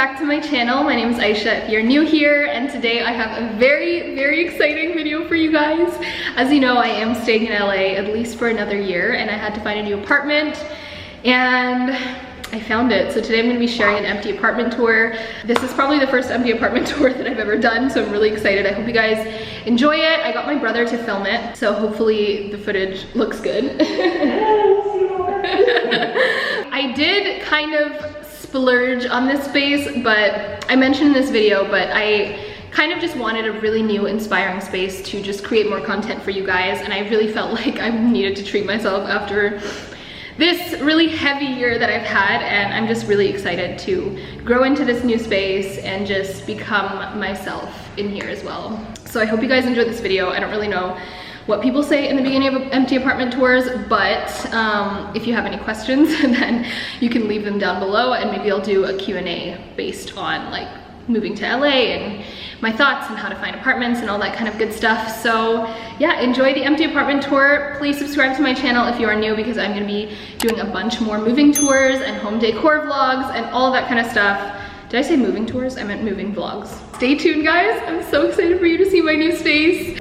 back to my channel. My name is Aisha if you're new here, and today I have a very exciting video for you guys. As you know, I am staying in LA at least for another year, and I had to find a new apartment, and I found it. So today I'm going to be sharing an empty apartment tour. This is probably the first empty apartment tour that I've ever done, so I'm really excited. I hope you guys enjoy it. I got my brother to film it, so hopefully the footage looks good. I did kind of splurge on this space, but I mentioned in this video, but I kind of just wanted a really new, inspiring space to just create more content for you guys, and I really felt like I needed to treat myself after this really heavy year that I've had, and I'm just really excited to grow into this new space and just become myself in here as well. So I hope you guys enjoyed this video. I don't really know what people say in the beginning of empty apartment tours, but if you have any questions, then you can leave them down below, and maybe I'll do a Q&A based on like moving to LA and my thoughts and how to find apartments and all that kind of good stuff. So yeah, enjoy the empty apartment tour. Please subscribe to my channel if you are new, because I'm gonna be doing a bunch more moving tours and home decor vlogs and all that kind of stuff. Did I say moving tours? I meant moving vlogs. Stay tuned, guys. I'm so excited for you to see my new space.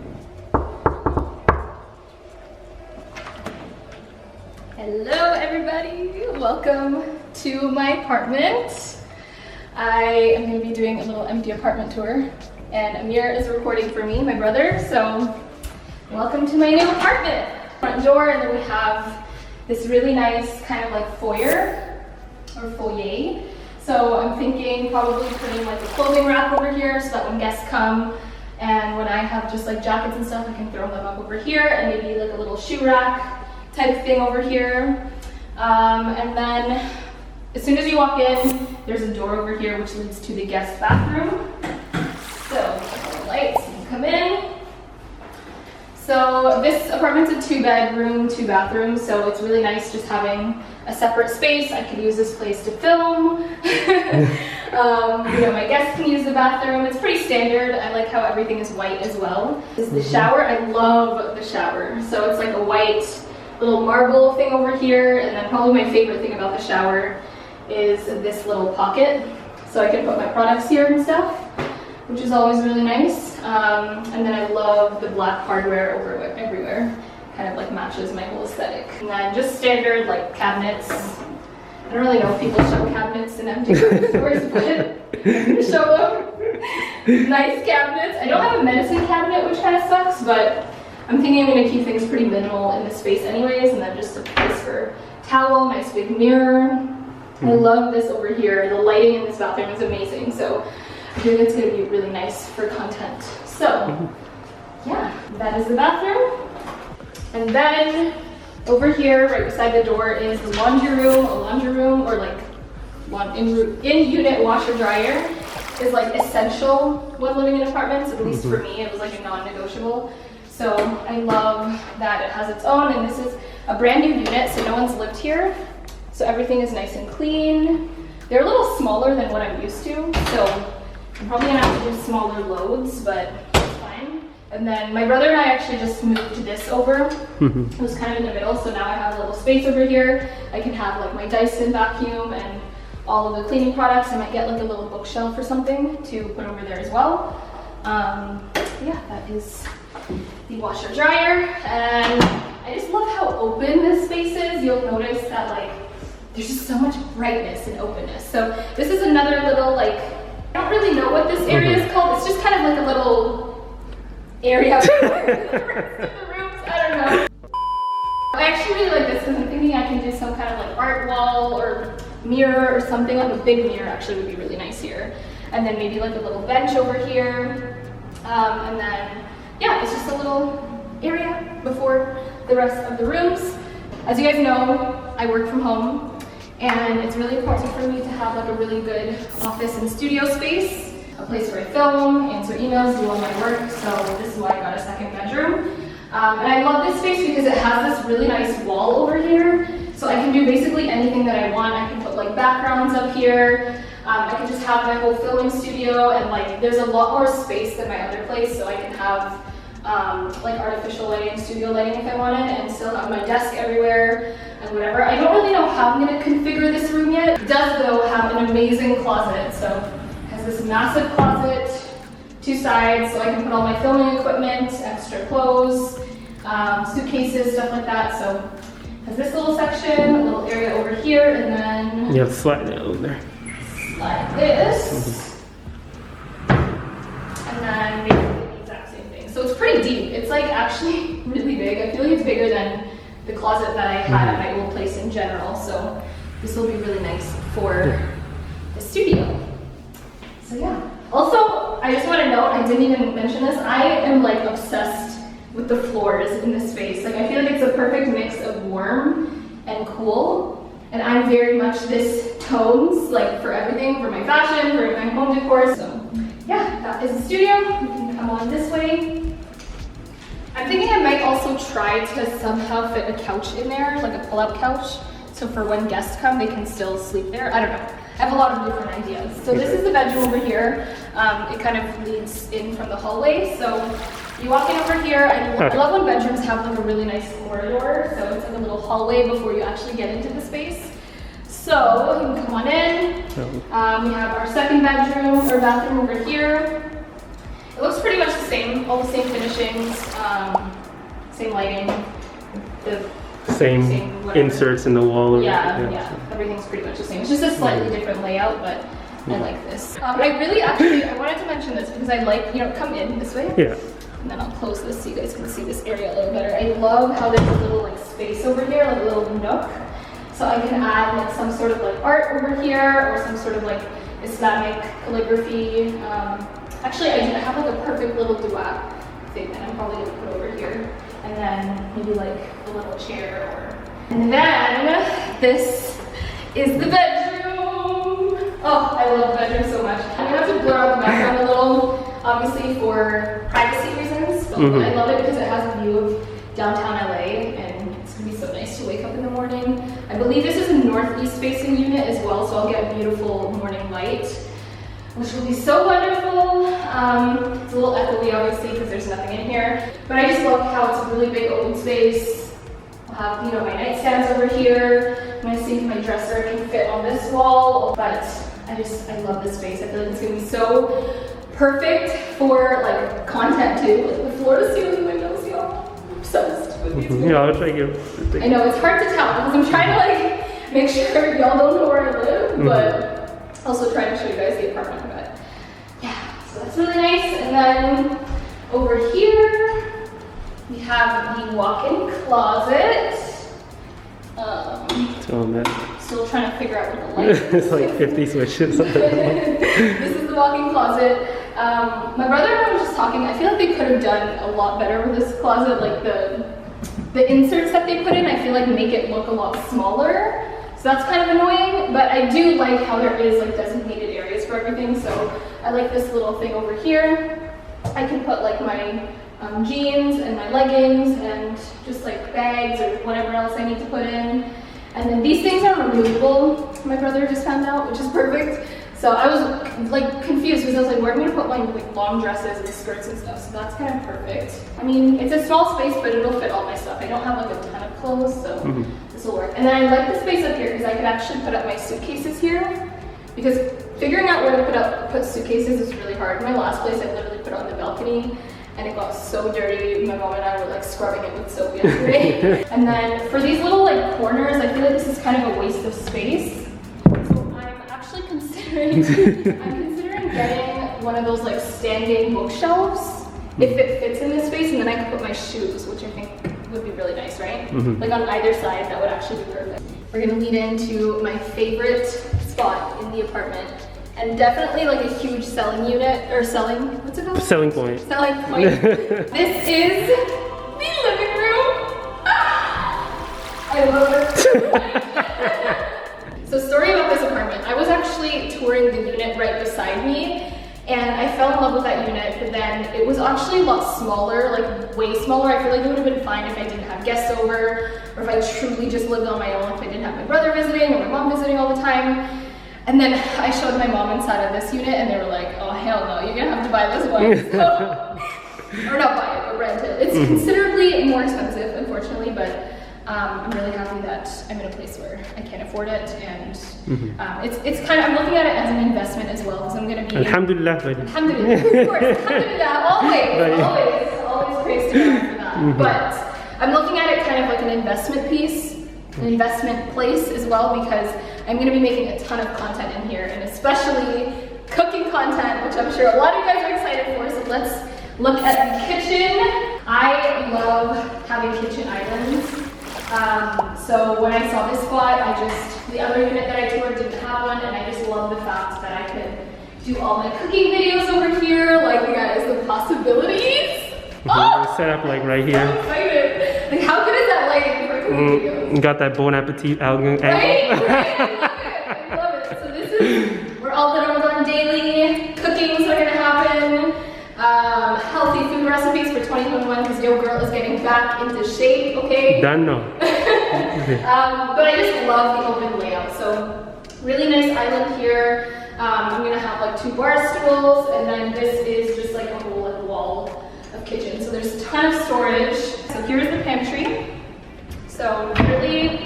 Hello everybody, welcome to my apartment. I am going to be doing a little empty apartment tour, and Amir is recording for me, my brother, so welcome to my new apartment. Front door, and then we have this really nice kind of like foyer or foyer. So I'm thinking probably putting like a clothing rack over here so that when guests come and when I have just like jackets and stuff, I can throw them up over here, and maybe like a little shoe rack type thing over here. And then as soon as you walk in, there's a door over here which leads to the guest bathroom. So lights, you come in. So this apartment's a 2-bedroom, 2-bathroom, so it's really nice just having a separate space. I could use this place to film. You know, my guests can use the bathroom. It's pretty standard. I like how everything is white as well. This is the shower. I love the shower. So it's like a white little marble thing over here, and then probably my favorite thing about the shower is this little pocket, so I can put my products here and stuff, which is always really nice. And then I love the black hardware everywhere, kind of like matches my whole aesthetic. And then just standard like cabinets. I don't really know if people show cabinets in empty stores, but I'm gonna show them. Nice cabinets. I don't have a medicine cabinet, which kind of sucks, but I'm thinking I'm going to keep things pretty minimal in this space anyways, and then just a place for towel, nice big mirror. I love this over here. The lighting in this bathroom is amazing, so I think it's going to be really nice for content. So yeah, that is the bathroom. And then over here, right beside the door, is the laundry room. A laundry room, or like in-unit washer dryer, is like essential when living in apartments. At least for me, it was like a non-negotiable. So I love that it has its own, and this is a brand new unit, so no one's lived here. So everything is nice and clean. They're a little smaller than what I'm used to, so I'm probably gonna have to do smaller loads, but it's fine. And then my brother and I actually just moved this over. It was kind of in the middle, so now I have a little space over here. I can have like my Dyson vacuum and all of the cleaning products. I might get like a little bookshelf or something to put over there as well. Yeah, that is the washer dryer, and I just love how open this space is. You'll notice that like there's just so much brightness and openness. So this is another little like, I don't really know what this area is called. It's just kind of like a little area for the rest of the rooms. I don't know. I actually really like this because I'm thinking I can do some kind of like art wall or mirror or something. Like a big mirror actually would be really nice here. And then maybe like a little bench over here. And then yeah, it's just a little area before the rest of the rooms. As you guys know, I work from home, and it's really important for me to have like a really good office and studio space, a place where I film, answer emails, do all my work. So this is why I got a second bedroom. And I love this space because it has this really nice wall over here. So I can do basically anything that I want. I can put like backgrounds up here. I can just have my whole filming studio, and like there's a lot more space than my other place, so I can have like artificial lighting, studio lighting if I wanted, and still have my desk everywhere. and whatever. I don't really know how I'm gonna configure this room yet. It does though have an amazing closet. So it has this massive closet, 2 sides, so I can put all my filming equipment, extra clothes, suitcases, stuff like that. So it has this little section, a little area over here, and then you have to slide it over there. Slide this, and then basically the exact same thing. So it's pretty deep. It's like actually really big. I feel like it's bigger than the closet that I had at my old place in general. So this will be really nice for the studio. So yeah. Also, I just want to note, I didn't even mention this, I am like obsessed with the floors in this space. Like I feel like it's a perfect mix of warm and cool. And I'm very much this tones, like for everything, for my fashion, for my home decor. So yeah, that is the studio. You can come on this way. I'm thinking I might also try to somehow fit a couch in there, like a pull-out couch. So for when guests come, they can still sleep there. I don't know. I have a lot of different ideas. So this is the bedroom over here. It kind of leads in from the hallway. So you walk in over here. I love when bedrooms have like a really nice corridor. So it's like a little hallway before you actually get into the space. So you can come on in. We have our second bedroom or bathroom over here. It looks pretty much the same, all the same finishings, same lighting, the same inserts in the wall. Yeah, everything's pretty much the same. It's just a slightly different layout, but I like this. But I really I wanted to mention this because I like, come in this way. Yeah. And then I'll close this so you guys can see this area a little better. I love how there's a little like space over here, like a little nook. So I can add like some sort of like art over here or some sort of like Islamic calligraphy. Actually, I have like a perfect little dua thing that I'm probably gonna put over here. And then maybe like a little chair or... And then this is the bedroom. Oh, I love the bedroom so much. I'm gonna have to blur out the background a little, obviously for privacy reasons. But I love it because it has a view of downtown LA and it's gonna be so nice to wake up in the morning. I believe this is a northeast facing unit as well, so I'll get beautiful morning light, which will be so wonderful. It's a little echoey obviously because there's nothing in here, but I just love how it's a really big open space. I'll have, my nightstands over here. I'm gonna see if my dresser can fit on this wall, but I love this space. I feel like it's gonna be so perfect for like content too, like the floor to ceiling windows, y'all. I'm obsessed with these windows. Yeah, I'll try to get I know, it's hard to tell because I'm trying to like make sure y'all don't know where I live, but also trying to show you guys the apartment. But yeah, so that's really nice. And then over here we have the walk-in closet. Still trying to figure out what the light is. It's like 50 switches. This is the walk-in closet. My brother and I were just talking. I feel like they could have done a lot better with this closet. Like the inserts that they put in, I feel like make it look a lot smaller. So that's kind of annoying, but I do like how there is like designated areas for everything. So I like this little thing over here. I can put like my jeans and my leggings and just like bags or whatever else I need to put in. And then these things are removable, my brother just found out, which is perfect. So I was like confused because I was like, where am I gonna put my like long dresses and skirts and stuff? So that's kind of perfect. I mean, it's a small space, but it'll fit all my stuff. I don't have like a ton of clothes, so this will work. And then I like the space up here because I could actually put up my suitcases here. Because figuring out where to put suitcases is really hard. In my last place, I literally put it on the balcony and it got so dirty. My mom and I were like scrubbing it with soap yesterday. And then for these little like corners, I feel like this is kind of a waste of space. So I'm actually considering getting one of those like standing bookshelves if it fits in this space, and then I can put my shoes, which I think would be really nice, right? Like on either side, that would actually be perfect. We're gonna lead into my favorite spot in the apartment. And definitely like a huge selling unit, or what's it called? Selling point. Selling point. This is the living room. I love it. So story about this apartment. I was actually touring the unit right beside me and I fell in love with that unit, but then it was actually a lot smaller, like way smaller. I feel like it would have been fine if I didn't have guests over, or if I truly just lived on my own, if I didn't have my brother visiting or my mom visiting all the time. And then I showed my mom inside of this unit and they were like, oh hell no, you're gonna have to buy this one. So, or not buy it, but rent it. It's considerably more expensive, unfortunately, but I'm really happy that I'm in a place where I can afford it, and it's kind of, I'm looking at it as an investment as well, because I'm going to be... Alhamdulillah. Alhamdulillah, of course, alhamdulillah, always praise to God for that. But I'm looking at it kind of like an investment piece, an investment place as well, because I'm going to be making a ton of content in here, and especially cooking content, which I'm sure a lot of you guys are excited for. So let's look at the kitchen. I love having kitchen islands. So when I saw this spot, the other unit that I toured didn't have one, and I just love the fact that I could do all my cooking videos over here. Like, you guys, the possibilities. Oh! Set up like right here. I'm excited. Like, how good is that lighting for cooking videos? Got that bon appetit angle. Right? I love it. So this is, we're all the Ramadan daily cookings are gonna happen. Healthy food recipes for 2021, because your girl is getting back into shape, okay? Done no. But I just love the open layout. So really nice island here. I'm gonna have like 2 bar stools, and then this is just like a whole like wall of kitchen. So there's a ton of storage. So here's the pantry. So really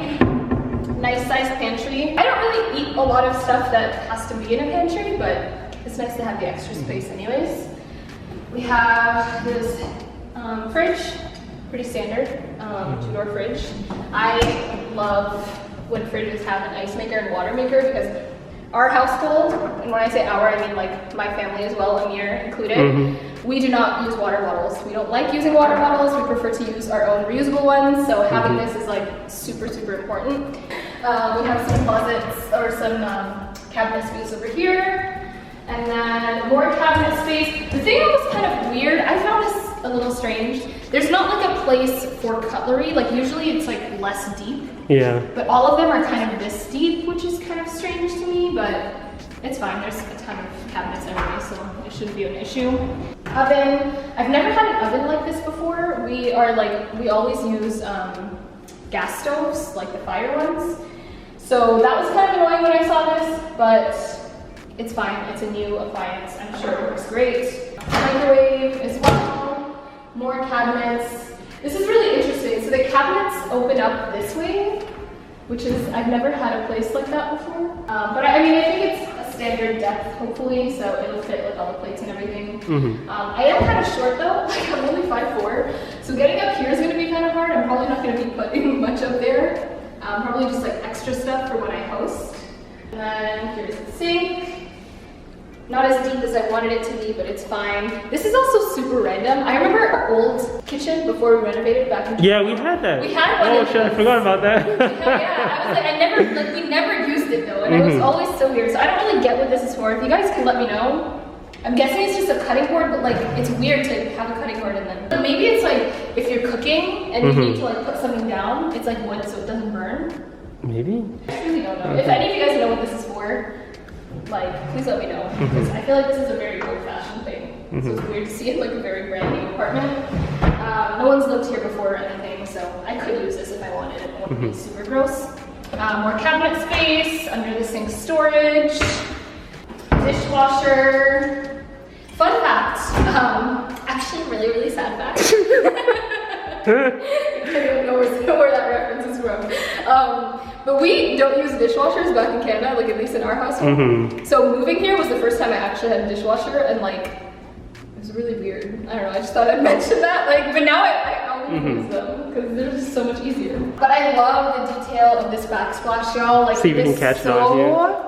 nice sized pantry. I don't really eat a lot of stuff that has to be in a pantry, but it's nice to have the extra space anyways. We have this fridge, pretty standard, 2-door fridge. I love when fridges have an ice maker and water maker, because our household, and when I say our, I mean like my family as well, Amir included, we do not use water bottles. We don't like using water bottles. We prefer to use our own reusable ones. So having this is like super, super important. We have some closets or some cabinet space over here. And then more cabinet space. The thing that was kind of weird, I found this a little strange. There's not like a place for cutlery. Like usually it's like less deep. Yeah. But all of them are kind of this deep, which is kind of strange to me, but it's fine. There's a ton of cabinets anyway, so it shouldn't be an issue. Oven. I've never had an oven like this before. We always use gas stoves, like the fire ones. So that was kind of annoying when I saw this, but it's fine. It's a new appliance. I'm sure it works great. Microwave as well. More cabinets. This is really interesting. So the cabinets open up this way, which is, I've never had a place like that before. But I mean, I think it's a standard depth, hopefully, so it'll fit like all the plates and everything. I am kind of short though. Like, I'm only 5'4", so getting up here is going to be kind of hard. I'm probably not going to be putting much up there. Probably just like extra stuff for when I host. And then here's the sink. Not as deep as I wanted it to be, but it's fine. This is also super random. I remember our old kitchen before we renovated back in... Yeah, we had that. We had one. Oh shit, I forgot about that. Yeah, I was like, we never used it though, and it was always so weird. So I don't really get what this is for. If you guys could let me know. I'm guessing it's just a cutting board, but like, it's weird to have a cutting board and then... Maybe it's like, if you're cooking and you need to like put something down, it's like wood so it doesn't burn. Maybe? I really don't know. If any of you guys know what this is for, like, please let me know, because I feel like this is a very old-fashioned thing. So it's weird to see it like a very brand new apartment. No one's lived here before or anything, so I could use this if I wanted. It wouldn't be super gross. More cabinet space, under the sink storage, dishwasher. Fun fact, actually really, really sad fact. I don't even know where that reference is from. But we don't use dishwashers back in Canada, like at least in our household. So moving here was the first time I actually had a dishwasher, and like, it was really weird. I don't know, I just thought I'd mention that. Like, but now I always use them, because they're just so much easier. But I love the detail of this backsplash, y'all. Like, see if we can catch it on here.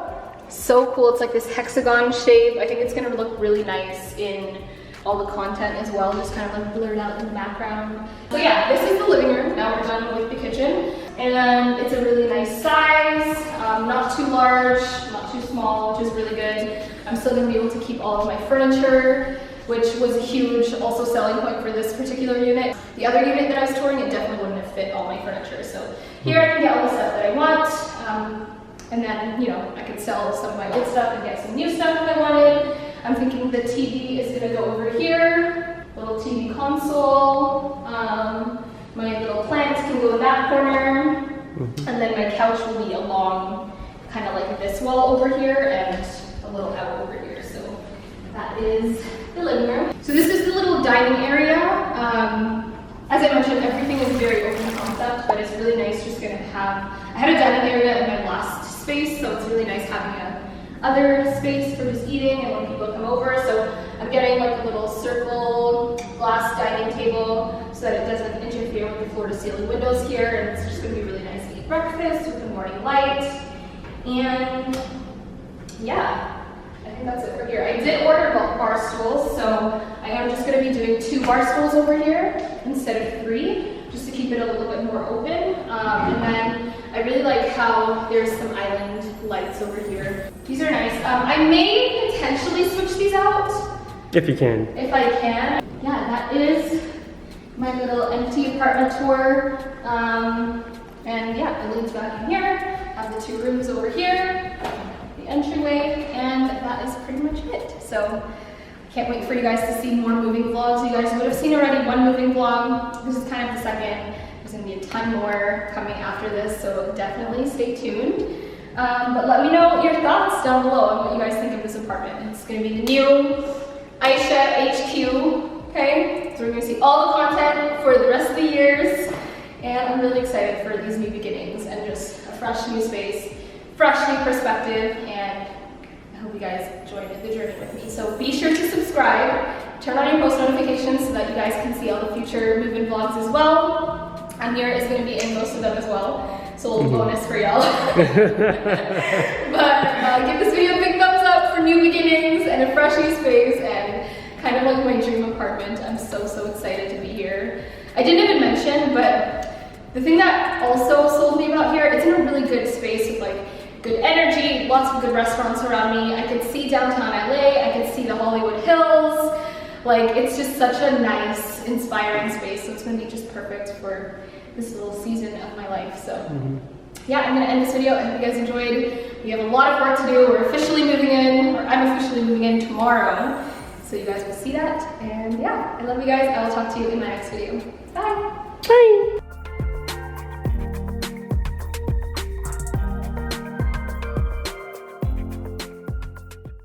So cool. It's like this hexagon shape. I think it's gonna look really nice in all the content as well, just kind of like blurred out in the background. So yeah, this is the living room. Now we're done with the kitchen. And it's a really nice size, not too large, not too small, which is really good. I'm still gonna be able to keep all of my furniture, which was a huge also selling point for this particular unit. The other unit that I was touring, it definitely wouldn't have fit all my furniture. So here I can get all the stuff that I want. And then, you know, I could sell some of my old stuff and get some new stuff if I wanted. I'm thinking the TV is gonna go over here, little TV console. My little plants can go in that corner. And then my couch will be along kind of like this wall over here and a little out over here. So that is the living room. So this is the little dining area. As I mentioned, everything is very open concept, but it's really nice just gonna have, I had a dining area in my last space, so it's really nice having a other space for just eating and when people come over. So I'm getting like a little circle glass dining table so that it doesn't interfere with the floor to ceiling windows here, and it's just gonna be really nice to eat breakfast with the morning light. And yeah, I think that's it for here. I did order bar stools, so I am just gonna be doing 2 bar stools over here instead of 3, just to keep it a little bit more open. And then I really like how there's some island lights over here. These are nice. I may potentially switch these out. If you can. If I can. Yeah, that is my little empty apartment tour. And yeah, the leads back in here. Have the 2 rooms over here, the entryway, and that is pretty much it. So can't wait for you guys to see more moving vlogs. You guys would have seen already 1 moving vlog. This is kind of the second. There's gonna be a ton more coming after this, so definitely stay tuned. But let me know your thoughts down below on what you guys think of this apartment. It's gonna be the new Aysha HQ, okay? So we're gonna see all the content for the rest of the years, and I'm really excited for these new beginnings and just a fresh new space, fresh new perspective, and I hope you guys join the journey with me. So be sure to subscribe, turn on your post notifications so that you guys can see all the future move-in vlogs as well. Amir is going to be in most of them as well, so a little bonus for y'all. But give this video a big thumbs up for new beginnings and a fresh new space and kind of like my dream apartment. I'm so excited to be here. I didn't even mention, but the thing that also sold me about here, it's in a really good space with like good energy, lots of good restaurants around me. I could see downtown LA, I could see the Hollywood Hills. Like, it's just such a nice, inspiring space, so it's gonna be just perfect for this little season of my life. So yeah, I'm gonna end this video. I hope you guys enjoyed. We have a lot of work to do. We're officially moving in, or I'm officially moving in tomorrow. So you guys will see that. And yeah, I love you guys. I will talk to you in my next video. Bye. Bye.